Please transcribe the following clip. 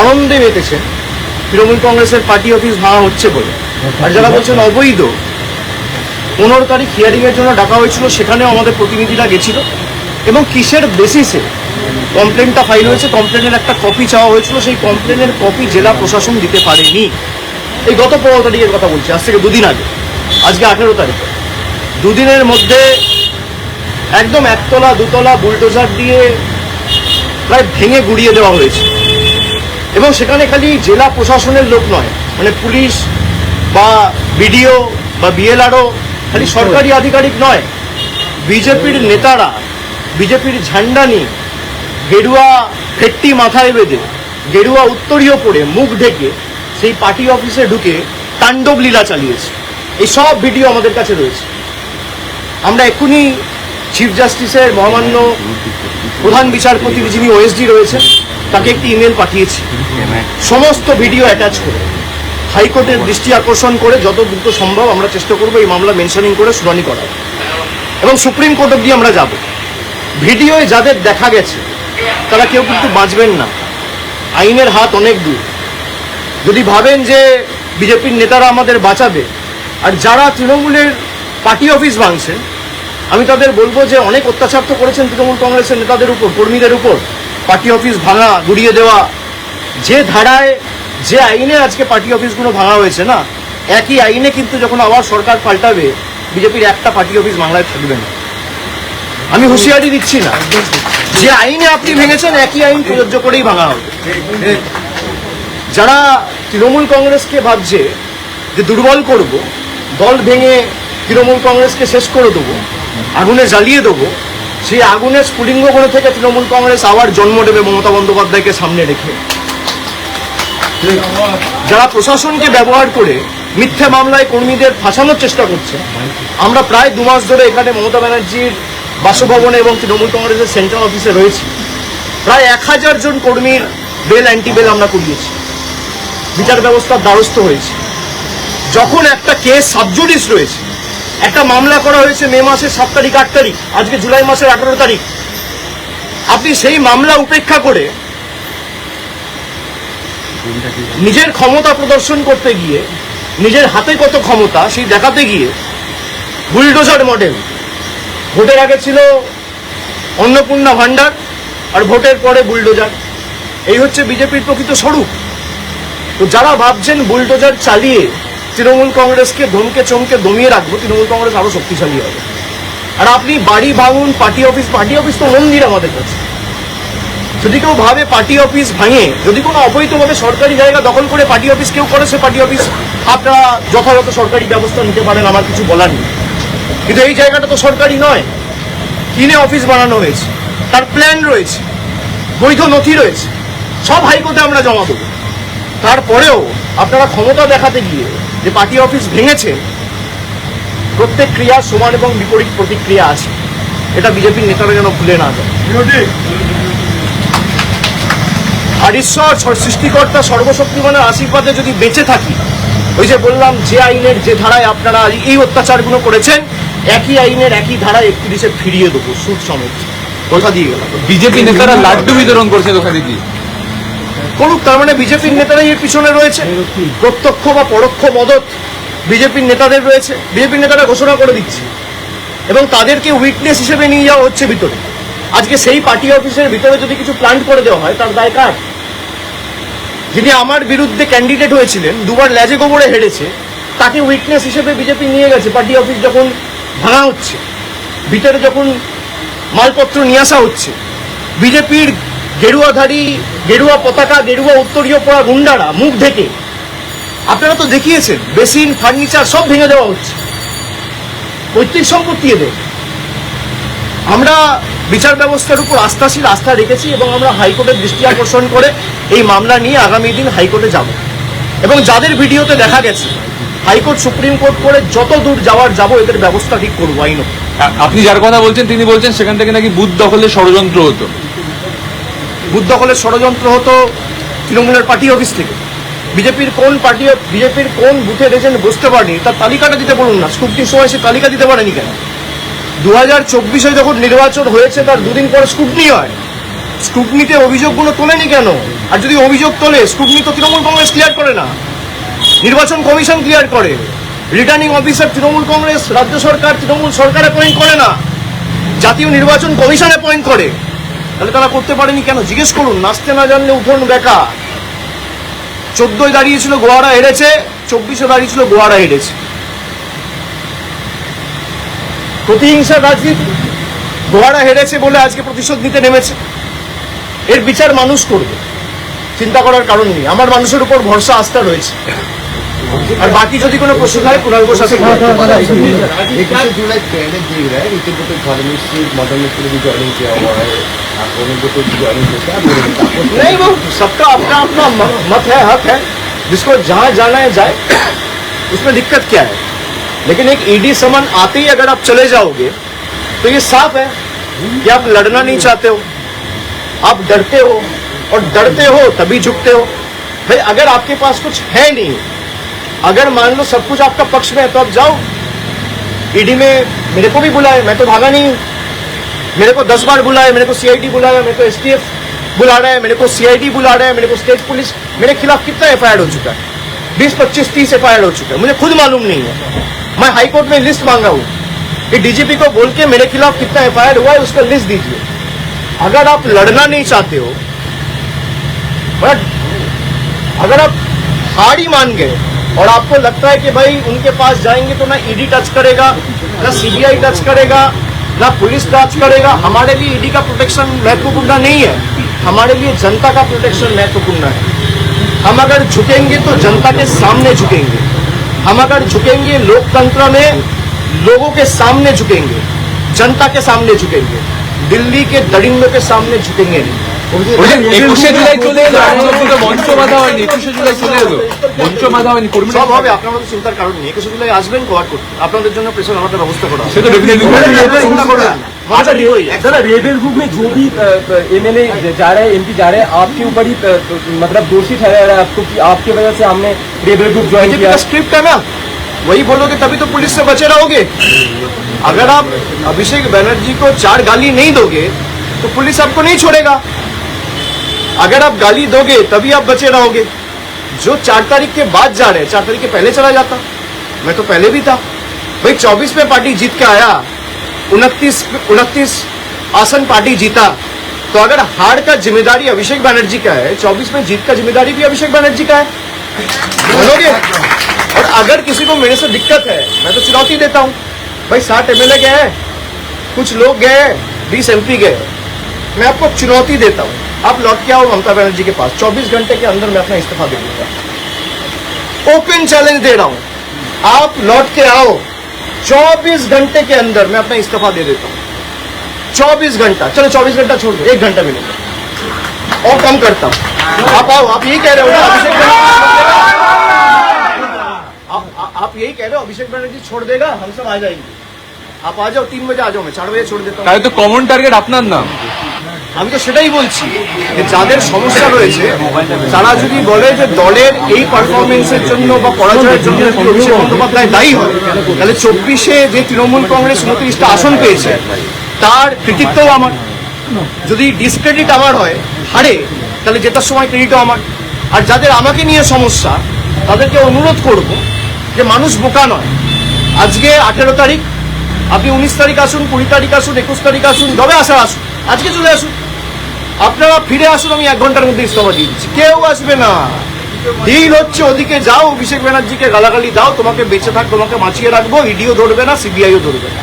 আনন্দে মেতেছেন তৃণমূল কংগ্রেসের party office ভাঙা হচ্ছে বলে। আর যারা বলছেন অবৈধ, 15 তারিখ হিয়ারিংয়ের জন্য ডাকা হয়েছিল, সেখানেও আমাদের প্রতিনিধিরা গেছিল এবং কিসের বেসিসে কমপ্লেনটা ফাইল হয়েছে, কমপ্লেনের একটা কপি চাওয়া হয়েছিল, সেই কমপ্লেনের কপি জেলা প্রশাসন দিতে পারেনি। এই গত 15 তারিখের কথা বলছি, আজ থেকে 2 দিন আগে, আজকে 18 তারিখ। 2 দিনের মধ্যে একদম 1 তলা 2 তলা বুলডোজার দিয়ে প্রায় ভেঙে গুড়িয়ে দেওয়া হয়েছে। এবং সেখানে খালি জেলা প্রশাসনের লোক নয়, মানে পুলিশ বা বিডিও বা বিএলআরও, খালি সরকারি আধিকারিক নয়, বিজেপির নেতারা বিজেপির ঝান্ডা নিয়ে গেরুয়া ফেট্টি মাথায় বেঁধে, গেরুয়া উত্তরীয় পরে, মুখ ঢেকে সেই পার্টি অফিসে ঢুকে তাণ্ডব লীলা চালিয়েছে। এই সব ভিডিও আমাদের কাছে রয়েছে। আমরা এক্ষুনি চিফ জাস্টিসের মহামান্য প্রধান বিচারপতি যিনি ওএসডি রয়েছেন, তাকে একটি ইমেল পাঠিয়েছি সমস্ত ভিডিও অ্যাটাচ করে, হাইকোর্টের দৃষ্টি আকর্ষণ করে যত দ্রুত সম্ভব আমরা চেষ্টা করবো এই মামলা মেনশনিং করে শুনানি করার, এবং সুপ্রিম কোর্ট অব্দি আমরা যাব। ভিডিওয় যাদের দেখা গেছে তারা কেউ কিন্তু বাঁচবেন না, আইনের হাত অনেক দূর। যদি ভাবেন যে বিজেপির নেতারা আমাদের বাঁচাবে, আর যারা তৃণমূলের পার্টি অফিস ভাঙছে, আমি তাদের বলবো যে অনেক অত্যাচার তো করেছেন তৃণমূল কংগ্রেসের নেতাদের উপর, কর্মীদের উপর, পার্টি অফিস ভাঙা, গুড়িয়ে দেওয়া। যে ধারায়, যে আইনে আজকে পার্টি অফিসগুলো ভাঙা হয়েছে না, একই আইনে কিন্তু যখন আবার সরকার পাল্টাবে, বিজেপির একটা পার্টি অফিস বাংলায় থাকবে না। আমি হুঁশিয়ারি দিচ্ছি না, যে আইনে আপনি ভেঙেছেন একই আইন প্রযোজ্য করেই ভাঙা হবে। যারা তৃণমূল কংগ্রেসকে ভাবছে যে দুর্বল করব, দল ভেঙে তৃণমূল কংগ্রেসকে শেষ করে দেবো, আগুনে জ্বালিয়ে দেবো, সেই আগুনের স্ফুলিঙ্গগুলো থেকে তৃণমূল কংগ্রেস আবার জন্ম নেবে মমতা বন্দ্যোপাধ্যায়কে সামনে রেখে। যারা প্রশাসনকে ব্যবহার করে মিথ্যে মামলায় কর্মীদের ফাঁসানোর চেষ্টা করছে, আমরা প্রায় 2 মাস ধরে এখানে মমতা ব্যানার্জির বাসভবনে এবং তৃণমূল কংগ্রেসের সেন্ট্রাল অফিসে রয়েছি। প্রায় 1000 জন কর্মীর বেল, অ্যান্টি বেল আমরা করিয়েছি, বিচার ব্যবস্থার দ্বারস্থ হয়েছে। যখন একটা কেস সাবজুডিস রয়েছে, একটা মামলা করা হয়েছে মে মাসের 7 তারিখ 8 তারিখ, আজকে জুলাই মাসের 18 তারিখ, আপনি সেই মামলা উপেক্ষা করে নিজের ক্ষমতা প্রদর্শন করতে গিয়ে, নিজের হাতে কত ক্ষমতা সেই দেখাতে গিয়ে বুলডোজার মডেল, ভোটের আগে ছিল অন্নপূর্ণা ভান্ডার, আর ভোটের পরে বুলডোজার। এই হচ্ছে বিজেপির প্রকৃত স্বরূপ। তো যারা ভাবছেন বুলডোজার চালিয়ে তৃণমূল কংগ্রেসকে ধমকে চমকে দমিয়ে রাখবো, তৃণমূল কংগ্রেস আরো শক্তিশালী হবে। আর আপনি বাড়ি ভাঙুন, পার্টি অফিস তো মন্দির আমাদের কাছে। যদি কেউ ভাবে পার্টি অফিস ভাঙে, যদি কোনো অবৈধভাবে সরকারি জায়গা দখল করে পার্টি অফিস কেউ করেছে, পার্টি অফিস আপনারা যথাযথ সরকারি ব্যবস্থা নিতে পারেন, আমার কিছু বলার নেই। কিন্তু এই জায়গাটা তো সরকারি নয়, কিনে অফিস বানানো হয়েছে, তার প্ল্যান রয়েছে, বৈধ নথি রয়েছে, সব হাইকোর্টে আমরা জমা দেবো। তারপরেও আপনারা ক্ষমতা দেখাতে গিয়ে যে পার্টি অফিস ভেঙেছে, প্রত্যেক ক্রিয়ার সমান এবং বিপরীত প্রতিক্রিয়া আছে, এটা বিজেপির নেতারা যেন ভুলে না যায়। আর ঈশ্বর সৃষ্টিকর্তা সর্বশক্তিমানের আশীর্বাদে যদি বেঁচে থাকি, ওই যে বললাম, যে আইনের যে ধারায় আপনারা এই অত্যাচারগুলো করেছেন, একই আইনের একই ধারায় 31-এ ফিরিয়ে দেবো, সুদ সমেত, কথা দিয়ে গেলাম। বিজেপি নেতারা লাড্ডু বিতরণ করছে দোকানে গিয়ে, করুক, তার মানে বিজেপির নেতারাই এর পিছনে রয়েছে, প্রত্যক্ষ বা পরোক্ষ মদত বিজেপির নেতাদের রয়েছে। বিজেপির নেতারা ঘোষণা করে দিচ্ছে এবং তাদেরকে উইটনেস হিসেবে নিয়ে যাওয়া হচ্ছে ভিতরে। আজকে সেই পার্টি অফিসের ভিতরে যদি কিছু প্ল্যান্ট করে দেওয়া হয়, তার দায় কার? যিনি আমার বিরুদ্ধে ক্যান্ডিডেট হয়েছিলেন, 2বার ল্যাজে গোবরে হেরেছে, তাকে উইটনেস হিসেবে বিজেপি নিয়ে গেছে। পার্টি অফিস যখন ভাঙা হচ্ছে, ভিতরে যখন মালপত্র নিয়ে আসা হচ্ছে, বিজেপির গেরুয়াধারী, গেরুয়া পতাকা, গেরুয়া উত্তরীয় পড়া গুন্ডারা মুখ ঢেকে, আপনারা তো দেখিয়েছেন, বেসিন, ফার্নিচার সব ভেঙে দেওয়া হচ্ছে, পৈতৃক সম্পত্তি এদের। আমরা বিচার ব্যবস্থার উপর আস্থাশীল আস্থা রেখেছি এবং আমরা হাইকোর্টের দৃষ্টি আকর্ষণ করে এই মামলা নিয়ে আগামী দিন হাইকোর্টে যাব। এবং যাদের ভিডিওতে দেখা গেছে, হাইকোর্ট সুপ্রিম কোর্ট করে যত দূর যাওয়ার যাবো, এদের ব্যবস্থা ঠিক করবো আইন। আপনি যার কথা বলছেন তিনি বলছেন সেখান থেকে নাকি বুথ দখলের ষড়যন্ত্র হতো। বুথ দখলের ষড়যন্ত্র হতো তৃণমূলের পার্টি অফিস থেকে। বিজেপির কোন বুথের এজেন্ট বুঝতে পারেনি, তার তালিকাটা দিতে বলুন না। স্ক্রুটিনির সময় সে তালিকা দিতে পারেনি কেন? 2024-এ যখন নির্বাচন হয়েছে, তার 2 দিন পরে স্ক্রুটিনি হয়। স্ক্রুটনিতে অভিযোগগুলো তোলেনি কেন? আর যদি অভিযোগ তোলে, স্ক্রুটনি তো তৃণমূল কংগ্রেস ক্লিয়ার করে না, নির্বাচন কমিশন ক্লিয়ার করে, রিটার্নিং অফিসার তৃণমূল কংগ্রেস, রাজ্য সরকার তৃণমূল সরকার অ্যাপয়েন্ট করে না, জাতীয় নির্বাচন কমিশন অ্যাপয়েন্ট করে। তাহলে তারা করতে পারেনি কেন? জিজ্ঞেস করুন। নাচতে না জানলে উঠোন বেকা। 14 দাঁড়িয়েছিল গোয়ারা হেরেছে, 24 দাঁড়িয়েছিল গোয়ারা হেরেছে। প্রতিহিংসার রাজনীতি। গোয়ারা হেরেছে বলে আজকে প্রতিশোধ নিতে নেমেছে। এর বিচার মানুষ করবে, চিন্তা করার কারণ নেই। আমার মানুষের উপর ভরসা আস্থা রয়েছে। আর বাকি যদি কোনো প্রশ্ন থাকে কুণাল ঘোষ আছে। 21 जुलाई पहले देख रहा है ऋतिक को धार्मिक से मदन मित्र भी ज्वाइनिंग किया हुआ है, उनको तो ज्वाइनिंग किया है। नहीं, वो सबका अपना अपना मत है, हक है, जिसको जहां जाना है जाए, उसमें दिक्कत क्या है? लेकिन एक ईडी समन आते ही अगर आप चले जाओगे तो ये साफ है कि आप लड़ना नहीं चाहते हो, आप डरते हो, और डरते हो तभी झुकते हो। भाई अगर आपके पास कुछ है नहीं, अगर मान लो सब कुछ आपका पक्ष में है, तो आप जाओ। ईडी में मेरे को भी बुलाए, मैं तो भागा नहीं हूं। मेरे को 10 बार बुलाए, मेरे को सीआईडी बुलाया, मेरे को एसटीएफ बुला रहा है, मेरे को सीआईडी बुला रहा है, मेरे को स्टेट पुलिस। मेरे खिलाफ कितना एफआईआर हो चुका है? 20, 25, 30 एफआईआर हो चुका है। मुझे खुद मालूम नहीं है। मैं हाईकोर्ट में लिस्ट मांगा हूं कि डीजीपी को बोल के मेरे खिलाफ कितना एफआईआर हुआ है उसका लिस्ट दीजिए। अगर आप लड़ना नहीं चाहते हो, बट अगर आप हार ही मान गए और आपको लगता है कि भाई उनके पास जाएंगे तो ना ईडी टच करेगा, ना सीबीआई टच करेगा, ना पुलिस टच करेगा। हमारे लिए ईडी का प्रोटेक्शन महत्वपूर्ण नहीं है, हमारे लिए जनता का प्रोटेक्शन महत्वपूर्ण है। हम अगर झुकेंगे तो जनता के सामने झुकेंगे, हम अगर झुकेंगे लोकतंत्र में लोगों के सामने झुकेंगे, जनता के सामने झुकेंगे, दिल्ली के दरिंदों के सामने झुकेंगे नहीं। 21 জুলাই চলে এলো, এখন অব্দি তো মঞ্চ বাঁধা হয়নি। 21 জুলাই চলে এলো, মঞ্চ বাঁধা হয়নি। কর্মীরা সব হবে, আপনারা তো চিন্তার কারণ নেই। 21 জুলাই আসবেন কোয়ার করতে, আপনাদের জন্য প্রেশার আমাদের ব্যবস্থা করা হবে। সে তো ডেফিনেটলি চিন্তা করবেন না। दादा रेबल ग्रुप में जो भी एमएलए जा रहे हैं, एमपी जा रहे हैं, आपके ऊपर ही मतलब दोषी ठहराया जा रहा है आपको कि आपकी वजह से हमने रेबल ग्रुप ज्वाइन बीजेपी किया। का स्क्रिप्ट है ना, वही बोलोगे तभी तो पुलिस से बचे रहोगे। अगर आप अभिषेक बनर्जी को 4 गाली नहीं दोगे तो पुलिस आपको नहीं छोड़ेगा। अगर आप गाली दोगे तभी आप बचे रहोगे। जो 4 तारीख के बाद जा रहे हैं, 4 तारीख के पहले चला जाता, मैं तो पहले भी था। भाई 24 में पार्टी जीत के आया, 29 आसन पार्टी जीता, तो अगर हार का जिम्मेदारी अभिषेक बनर्जी का है, 24 में जीत का जिम्मेदारी भी अभिषेक बनर्जी का है, बोलोगे? और अगर किसी को मेरे से दिक्कत है, मैं तो चुनौती देता हूं। भाई 60 एमएलए गए, कुछ लोग गए, 20 एमपी गए, मैं आपको चुनौती देता हूं, आप लौट के आओ ममता बनर्जी के पास, 24 घंटे के अंदर मैं अपना इस्तीफा दे दूंगा। ओपन चैलेंज दे रहा हूं, आप लौट के आओ, 24 घंटे के अंदर मैं अपना इस्तीफा दे देता हूं। 24 घंटा, चलो 24 घंटा छोड़ दो, 1 घंटा मिलेगा और कम करता हूं। आप आओ, आप यही कह रहे हो ना अभिषेक बनर्जी, आप यही कह रहे हो अभिषेक बनर्जी छोड़ देगा, हम सब आ जाएंगे। आप आ जाओ, 3 बजे आ जाओ, मैं 4 बजे छोड़ देता हूँ। তাই তো কমন টার্গেট আপনার নাম। আমি তো সেটাই বলছি যে যাদের সমস্যা রয়েছে তারা যদি বলে যে দলের এই পারফরমেন্সের জন্য বা পরাজয়ের জন্য অভিষেক বন্দ্যোপাধ্যায় দায়ী হয়, তাহলে 24-এ যে তৃণমূল কংগ্রেস 29টা আসন পেয়েছে তার কৃতিত্বও আমার। যদি ডিসক্রেডিট আমার হয়, হারে, তাহলে জেতার সময় ক্রেডিটও আমার। আর যাদের আমাকে নিয়ে সমস্যা তাদেরকে অনুরোধ করব যে মানুষ বোকা নয়। আজকে 18 তারিখ, আপনি 19 তারিখ আসুন, 20 তারিখ আসুন, 21 তারিখ আসুন, যবে আসার আসুন, আজকে চলে আসুন। আপনারা ফিরে আসুন, আমি 1 ঘন্টার মধ্যে ইস্তফা দিয়ে দিচ্ছি। কেউ আসবে না, ডিল হচ্ছে। ওদিকে যাও, অভিষেক ব্যানার্জিকে গালাগালি দাও, তোমাকে বেঁচে থাক, তোমাকে বাঁচিয়ে রাখবো, ইডিও ধরবে না, সিবিআইও ধরবে না।